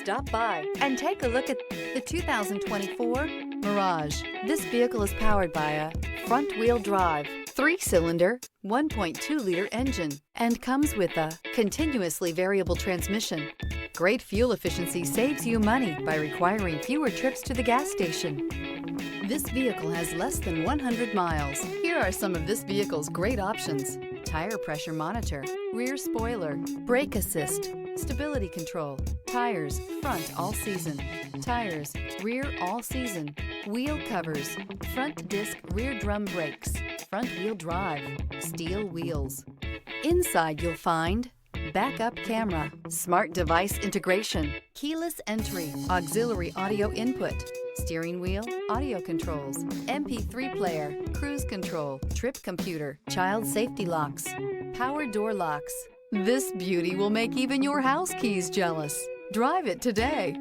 Stop by and take a look at the 2024 Mirage. This vehicle is powered by a front-wheel drive, 3-cylinder, 1.2-liter engine, and comes with a continuously variable transmission. Great fuel efficiency saves you money by requiring fewer trips to the gas station. This vehicle has less than 100 miles. Here are some of this vehicle's great options: tire pressure monitor, rear spoiler, brake assist, stability control, tires front all season, tires rear all season, wheel covers, front disc rear drum brakes, front wheel drive, steel wheels. Inside you'll find backup camera, smart device integration, keyless entry, auxiliary audio input, steering wheel audio controls, MP3 player, cruise control, trip computer, child safety locks, power door locks. This beauty will make even your house keys jealous. Drive it today.